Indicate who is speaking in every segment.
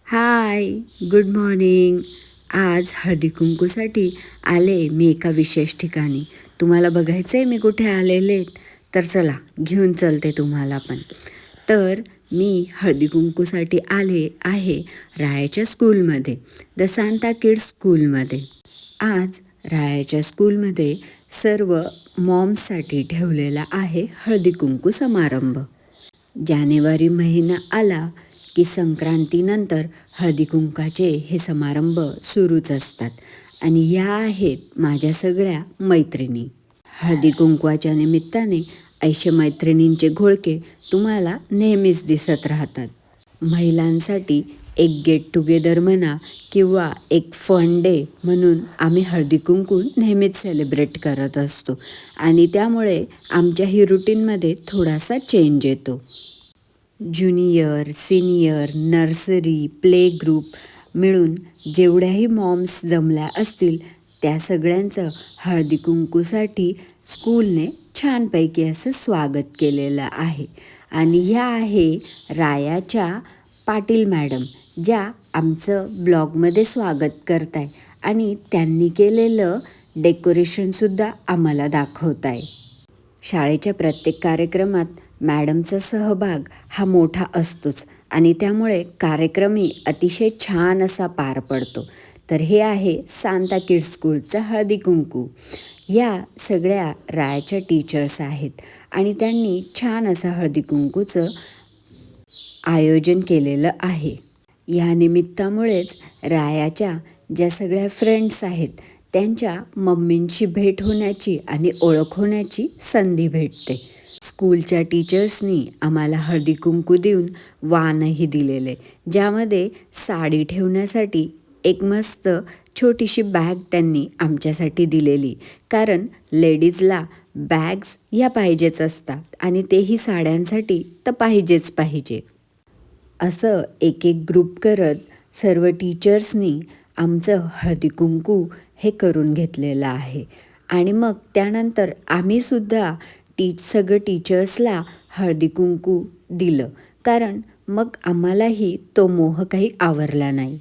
Speaker 1: हाय, good morning. आज हळदी-कुंकूसाठी आले मी एका विशेष ठिकाणी. तुम्हाला बघायचं आहे मी कुठे आलेले? तर चला घेऊन चलते तुम्हाला पण. तर मी हळदी-कुंकूसाठी आले आहे रायाच्या स्कूलमध्ये, द सांता किड्स स्कूलमध्ये. आज रायाच्या स्कूलमध्ये सर्व मॉम्ससाठी ठेवलेला आहे हळदी-कुंकू समारंभ. जानेवारी महिना आला की संक्रांतीनंतर हळदीकुंकाचे हे समारंभ सुरूच असतात आणि या आहेत माझ्या सगळ्या मैत्रिणी. हळदीकुंकवाच्या निमित्ताने ऐशे मैत्रिणींचे घोळके तुम्हाला नेहमीच दिसत राहतात. महिलांसाठी एक गेट टुगेदर म्हणा किंवा एक फन डे म्हणून आम्ही हळदीकुंकू नेहमीच सेलिब्रेट करत असतो आणि त्यामुळे आमच्या ही रुटीनमध्ये थोडासा चेंज येतो. Junior, senior, nursery, play group मिळून जेवढ्याही मॉम्स जमल्या असतील त्या सगळ्यांचं हळदीकुंकूसाठी स्कूलने छानपैकी असं स्वागत केलेलं आहे. आणि ह्या आहे रायाच्या पाटील मॅडम, ज्या आमचं ब्लॉगमध्ये स्वागत करत आहे आणि त्यांनी केलेलं डेकोरेशनसुद्धा आम्हाला दाखवत आहे. शाळेच्या प्रत्येक कार्यक्रमात मॅडमचा सहभाग हा मोठा असतोच आणि त्यामुळे कार्यक्रमही अतिशय छान असा पार पडतो. तर हे आहे सांता किड्स स्कूलचं हळदीकुंकू. या सगळ्या रायाच्या टीचर्स आहेत आणि त्यांनी छान असं हळदीकुंकूचं आयोजन केलेलं आहे. या निमित्तामुळेच रायाच्या ज्या सगळ्या फ्रेंड्स आहेत त्यांच्या मम्मींची भेट होण्याची आणि ओळख होण्याची संधी भेटते. स्कूलच्या टीचर्सनी आम्हाला हळदीकुंकू देऊन वाणही दिलेले, ज्यामध्ये साडी ठेवण्यासाठी एक मस्त छोटीशी बॅग त्यांनी आमच्यासाठी दिलेली. कारण लेडीजला बॅग्स ह्या पाहिजेच असतात आणि तेही साड्यांसाठी तर पाहिजेच पाहिजे. असं एक एक ग्रुप करत सर्व टीचर्सनी आमचं हळदीकुंकू हे करून घेतलेलं आहे. आणि मग त्यानंतर आम्हीसुद्धा सगळं टीचर्सला हळदीकुंकू दिलं, कारण मग आम्हालाही तो मोह काही आवरला नाही.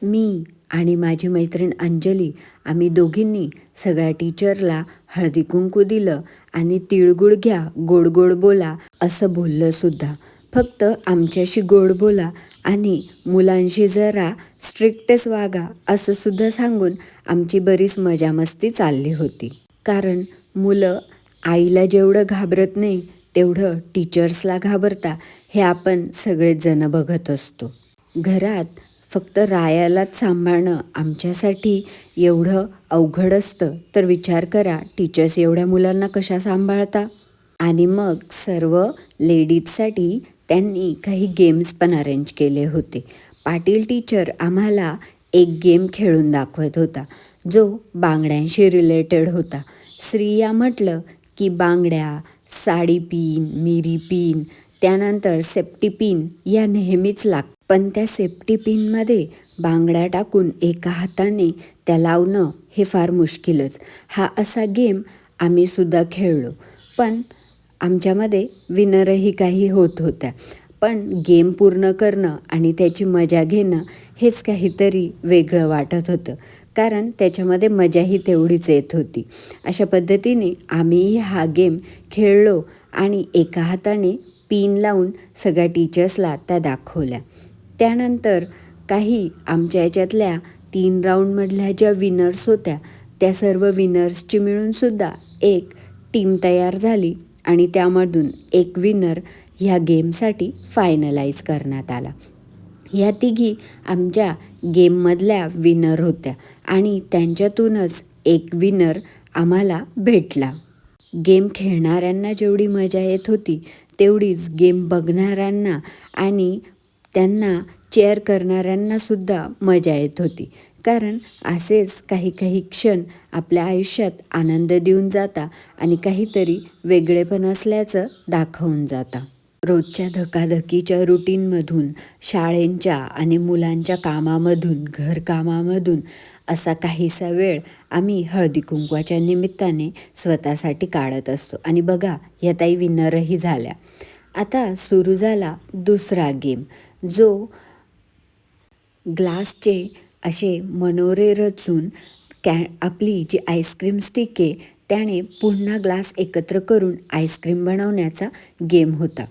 Speaker 1: मी आणि माझी मैत्रीण अंजली आम्ही दोघींनी सगळ्या टीचरला हळदीकुंकू दिलं आणि तिळगुळ घ्या, गोड गोड बोला असं बोललंसुद्धा. फक्त आमच्याशी गोड बोला आणि मुलांशी जरा स्ट्रिक्टच वागा असं सुद्धा सांगून आमची बरीच मजा मस्ती चालली होती. कारण मुलं आईला जेवढं घाबरत नाही तेवढं टीचर्सला घाबरता हे आपण सगळेच जण बघत असतो. घरात फक्त रायालाच सांभाळणं आमच्यासाठी एवढं अवघड असतं तर विचार करा टीचर्स एवढ्या मुलांना कशा सांभाळता. आणि मग सर्व लेडीजसाठी त्यांनी काही गेम्स पण अरेंज केले होते. पाटील टीचर आम्हाला एक गेम खेळून दाखवत होता जो बांगड्यांशी रिलेटेड होता. स्त्रिया म्हटलं की बांगड्या, साडी पिन, मिरी पिन, त्यानंतर सेफ्टी पिन या नेहमीच लागतात. पण त्या सेफ्टी पिनमध्ये बांगड्या टाकून एका हाताने त्या लावणं हे फार मुश्किलच. हा असा गेम आम्हीसुद्धा खेळलो, पण आमच्यामध्ये विनरही काही होत होत्या. पण गेम पूर्ण करणं आणि त्याची मजा घेणं हेच काहीतरी वेगळं वाटत होतं, कारण त्याच्यामध्ये मजाही तेवढीच येत होती. अशा पद्धतीने आम्हीही हा गेम खेळलो आणि एका हाताने पिन लावून सगळ्या टीचर्सला त्या दाखवल्या. त्यानंतर काही आमच्या याच्यातल्या 3 राऊंडमधल्या ज्या विनर्स होत्या त्या सर्व विनर्सची मिळूनसुद्धा एक टीम तयार झाली आणि त्यामधून एक विनर ह्या गेमसाठी फायनलाइज करण्यात आला. ह्या तिघी आमच्या गेममधल्या विनर होत्या आणि त्यांच्यातूनच एक विनर आम्हाला भेटला. गेम खेळणाऱ्यांना जेवढी मजा येत होती तेवढीच गेम बघणाऱ्यांना आणि त्यांना चेअर करणाऱ्यांनासुद्धा मजा येत होती. कारण असेच काही काही क्षण आपल्या आयुष्यात आनंद देऊन जाता आणि काहीतरी वेगळेपण असल्याचं दाखवून जाता. रोजच्या धकाधकीच्या रुटीनमधून, शाळेंच्या आणि मुलांच्या कामामधून, घरकामामधून असा काहीसा वेळ आम्ही हळदीकुंकवाच्या निमित्ताने स्वतःसाठी काढत असतो. आणि बघा ह्या ताई विनरही झाल्या. आता सुरू झाला दुसरा गेम, जो ग्लासचे असे मनोरे रचून आपली जी आईस्क्रीम स्टिक आहे त्याने पुन्हा ग्लास एकत्र करून आईस्क्रीम बनवण्याचा गेम होता.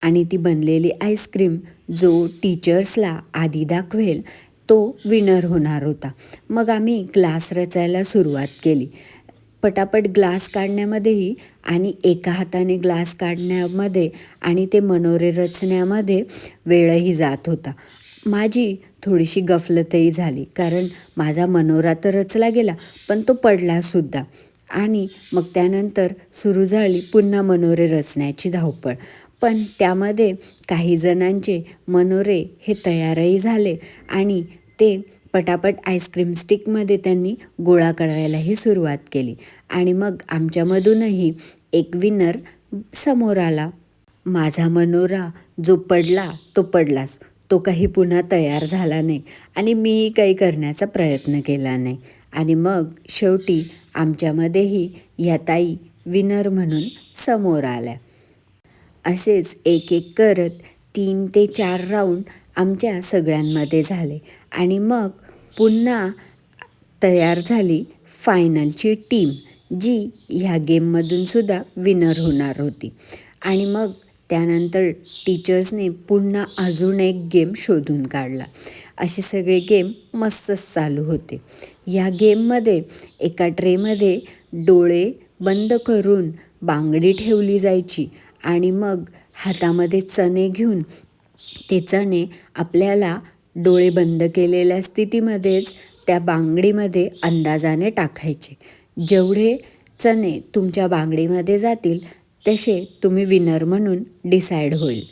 Speaker 1: आणि ती बनलेली आईस्क्रीम जो टीचर्सला आधी दाखवेल तो विनर होणार होता. मग आम्ही ग्लास रचायला सुरुवात केली. पटापट ग्लास काढण्यामध्येही आणि एका हाताने ग्लास काढण्यामध्ये आणि ते मनोरे रचण्यामध्ये वेळही जात होता. माझी थोडीशी गफलतही झाली, कारण माझा मनोरा तर रचला गेला पण तो पडलासुद्धा. आणि मग त्यानंतर सुरू झाली पुन्हा मनोरे रचण्याची धावपळ. पण त्यामध्ये काही जणांचे मनोरे हे तयारही झाले आणि ते पटापट आईस्क्रीम स्टिकमध्ये त्यांनी गोळा करायलाही सुरुवात केली. आणि मग आमच्यामधूनही एक विनर समोर आला. माझा मनोरा जो पडला तो पडलाच. तो काही पुन्हा तयार झाला नाही आणि मीही काही करण्याचा प्रयत्न केला नाही. आणि मग शेवटी आमच्यामध्येही ह्या ताई विनर म्हणून समोर आल्या. असेच एक एक करत 3 ते 4 राऊंड आमच्या सगळ्यांमध्ये झाले आणि मग पुन्हा तयार झाली फायनलची टीम, जी ह्या गेममधूनसुद्धा विनर होणार होती. आणि मग त्यानंतर टीचर्सने पुन्हा अजून एक गेम शोधून काढला. असे सगळे गेम मस्तच चालू होते. ह्या गेममध्ये एका ट्रेमध्ये डोळे बंद करून बांगडी ठेवली जायची आणि मग हातामध्ये चणे घेऊन ते चणे आपल्याला डोळे बंद केलेल्या स्थितीमध्येच त्या बांगडीमध्ये अंदाजाने टाकायचे. जेवढे चणे तुमच्या बांगडीमध्ये जातील तसे तुम्ही विनर म्हणून डिसाईड होईल.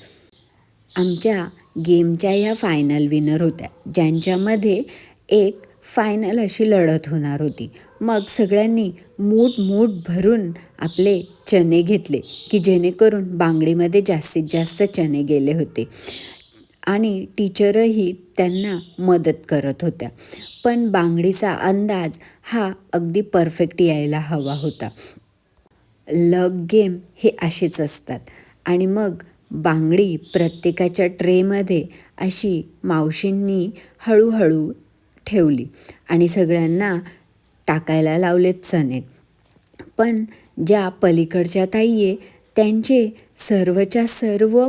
Speaker 1: आमच्या गेमच्या ह्या फायनल विनर होत्या, ज्यांच्यामध्ये एक फायनल अशी लढत होणार होती. मग सगळ्यांनी मूठ भरून आपले चणे घेतले की जेणेकरून बांगडीमध्ये जास्तीत जास्त चणे गेले होते. आणि टीचरही त्यांना मदत करत होत्या. पण बांगडीचा अंदाज हा अगदी परफेक्ट यायला हवा होता. लक गेम हे असेच असतात. आणि मग बांगडी प्रत्येकाच्या ट्रेमध्ये अशी मावशींनी हळूहळू ठेवली आणि सगळ्यांना टाकायला लावलेत चणे. पण ज्या पलीकडच्या ताई आहे त्यांचे सर्वच्या सर्व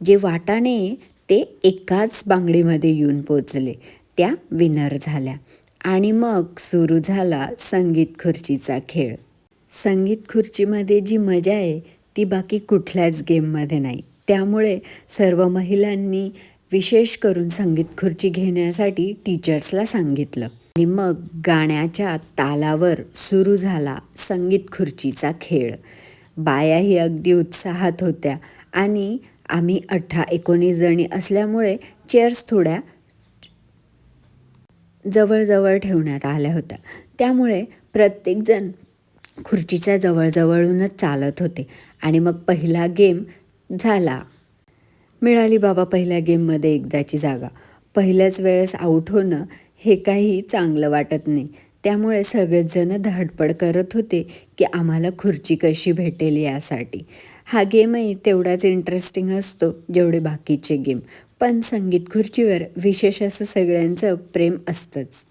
Speaker 1: जे वाटाणे ते एकाच बांगडीमध्ये येऊन पोचले. त्या विनर झाल्या. आणि मग सुरू झाला संगीत खुर्चीचा खेळ. संगीत खुर्चीमध्ये जी मजा आहे ती बाकी कुठल्याच गेममध्ये नाही. त्यामुळे सर्व महिलांनी विशेष करून संगीत खुर्ची घेण्यासाठी टीचर्सला सांगितलं. आणि मग गाण्याच्या तालावर सुरू झाला संगीत खुर्चीचा खेळ. बायाही अगदी उत्साहात होत्या आणि आम्ही 18-19 जणी असल्यामुळे चेअर्स थोड्या जवळजवळ ठेवण्यात आल्या होत्या. त्यामुळे प्रत्येकजण खुर्चीच्या जवळजवळूनच चालत होते. आणि मग पहिला गेम झाला. मिळाली बाबा पहिल्या गेममध्ये एकदाची जागा. पहिल्याच वेळेस आऊट होणं हे काही चांगलं वाटत नाही. त्यामुळे सगळेच जण धडपड करत होते की आम्हाला खुर्ची कशी भेटेल यासाठी. हा गेमही तेवढाच इंटरेस्टिंग असतो जेवढे बाकीचे गेम. पण संगीत खुर्चीवर विशेष असं सगळ्यांचं प्रेम असतंच.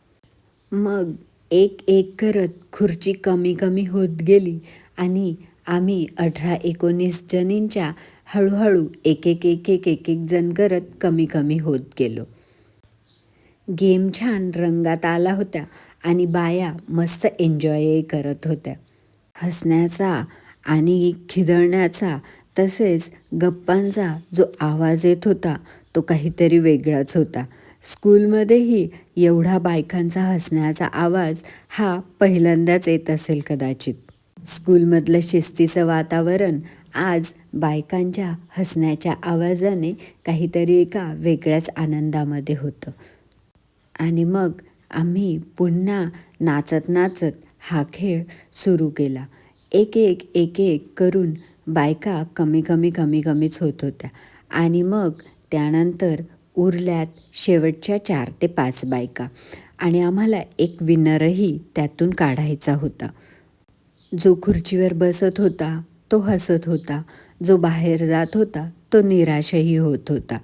Speaker 1: मग एक एक करत खुर्ची कमी कमी होत गेली आणि आम्ही 18-19 जणींच्या हळूहळू एक एक जण करत कमी कमी होत गेलो. गेम छान रंगात आला होता आणि बाया मस्त एन्जॉयही करत होत्या. हसण्याचा आणि खिदळण्याचा तसेच गप्पांचा जो आवाज येत होता तो काहीतरी वेगळाच होता. स्कूलमध्येही एवढा बायकांचा हसण्याचा आवाज हा पहिल्यांदाच येत असेल कदाचित. स्कूलमधलं शिस्तीचं वातावरण आज बायकांच्या हसण्याच्या आवाजाने काहीतरी एका वेगळ्याच आनंदामध्ये होतं. आणि मग आम्ही पुन्हा नाचत नाचत हा खेळ सुरू केला. एक एक करून बायका कमीच होत होत्या. आणि मग त्यानंतर उरल्यात शेवटच्या 4 ते 5 बायका. आणि आम्हाला एक विनरही त्यातून काढायचा होता. जो खुर्चीवर बसत होता तो हसत होता, जो बाहेर जात होता तो निराशही होत होता.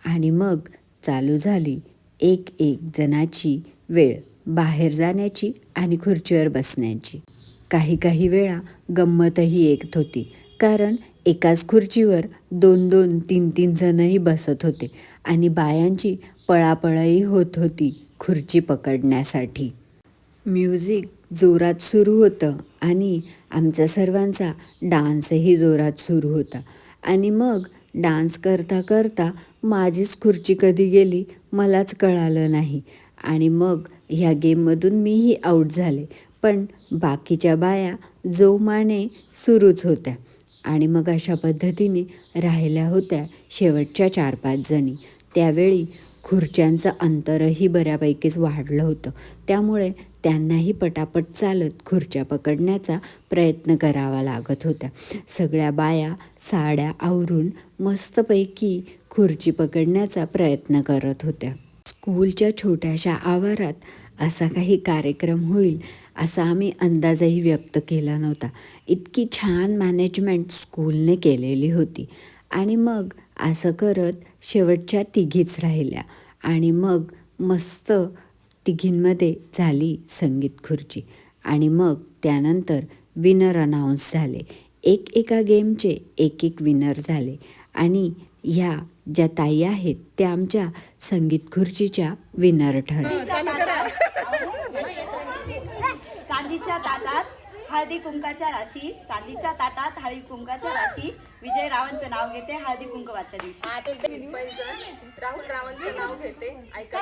Speaker 1: आणि मग चालू झाली एक एक जणाची वेळ बाहेर जाण्याची आणि खुर्चीवर बसण्याची. काही वेळा गंमतही येत होती, कारण एकाच खुर्चीवर 2-2, 3-3 जणही बसत होते आणि बायांची पळापळही होत होती खुर्ची पकडण्यासाठी. म्युझिक जोरात सुरू होतं आणि आमच्या सर्वांचा डान्सही जोरात सुरू होता. आणि मग डान्स करता करता माझीच खुर्ची कधी गेली मलाच कळालं नाही. आणि मग ह्या गेममधून मीही आऊट झाले. पण बाकीच्या बाया जोमाने सुरूच होत्या. आणि मग अशा पद्धतीने राहिल्या होत्या शेवटच्या 4-5 जणी. त्यावेळी खुर्च्यांचं अंतरही बऱ्यापैकीच वाढलं होतं. त्यामुळे त्यांनाही पटापट चालत खुर्च्या पकडण्याचा प्रयत्न करावा लागत होता. सगळ्या बाया साड्या आवरून मस्तपैकी खुर्ची पकडण्याचा प्रयत्न करत होत्या. स्कूलच्या छोट्याशा आवारात असा काही कार्यक्रम होईल असा आम्ही अंदाजही व्यक्त केला नव्हता. इतकी छान मॅनेजमेंट स्कूलने केलेली होती. आणि मग असं करत शेवटच्या तिघीच राहिल्या आणि मग मस्त तिघींमध्ये झाली संगीत खुर्ची. आणि मग त्यानंतर विनर अनाऊन्स झाले. एका गेमचे एक विनर झाले आणि ह्या ज्या ताई आहेत त्या आमच्या संगीत खुर्चीच्या विनर ठरल्या.
Speaker 2: चांदीच्या ताटात हळदी कुंकाच्या राशी, चांदीच्या ताटात हळदी कुंकाच्या राशी. विजय रावांचं नाव घेते हळदी कुंकवाच्या दिवशी.
Speaker 3: राहुल रावांचं नाव घेते. ऐका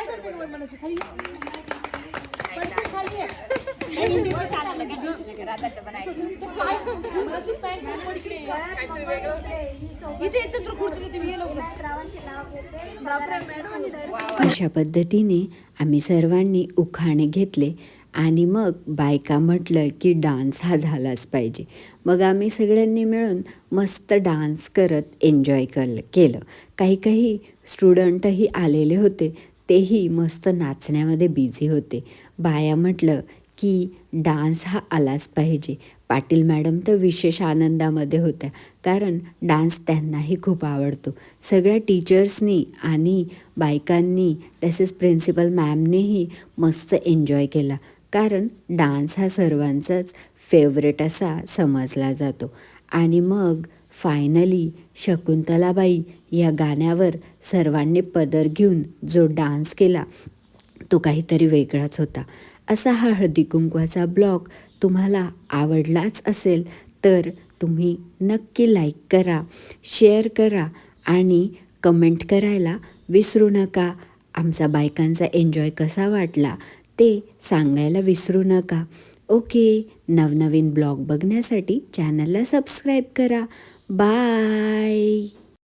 Speaker 1: अशा पद्धतीने आम्ही सर्वांनी उखाणे घेतले आणि मग बायका म्हटलं की डान्स हा झालाच पाहिजे. मग आम्ही सगळ्यांनी मिळून मस्त डान्स करत एन्जॉय केलं. काही स्टुडंटही आलेले होते, तेही मस्त नाचण्यामध्ये बिझी होते. बाया म्हटलं की डान्स हा आलाच पाहिजे. पाटील मॅडम तर विशेष आनंदामध्ये होत्या, कारण डान्स त्यांनाही खूप आवडतो. सगळ्या टीचर्सनी आणि बायकांनी तसेच प्रिन्सिपल मॅमनेही मस्त एन्जॉय केला, कारण डान्स हा सर्वांचाच फेवरेट असा समजला जातो. आणि मग फायनली शकुंतलाबाई या गाण्यावर सर्वांनी पदर घेऊन जो डान्स केला तो काहीतरी वेगळाच होता. असा हा हळदी कुंकवाचा ब्लॉग तुम्हाला आवडलाच असेल तर तुम्ही नक्की लाईक करा, शेअर करा आणि कमेंट करायला विसरू नका. आमचा बायकांचा एन्जॉय कसा वाटला ते सांगायला विसरू नका. ओके, नवनवीन ब्लॉग बघण्यासाठी चॅनलला सबस्क्राईब करा. बाय.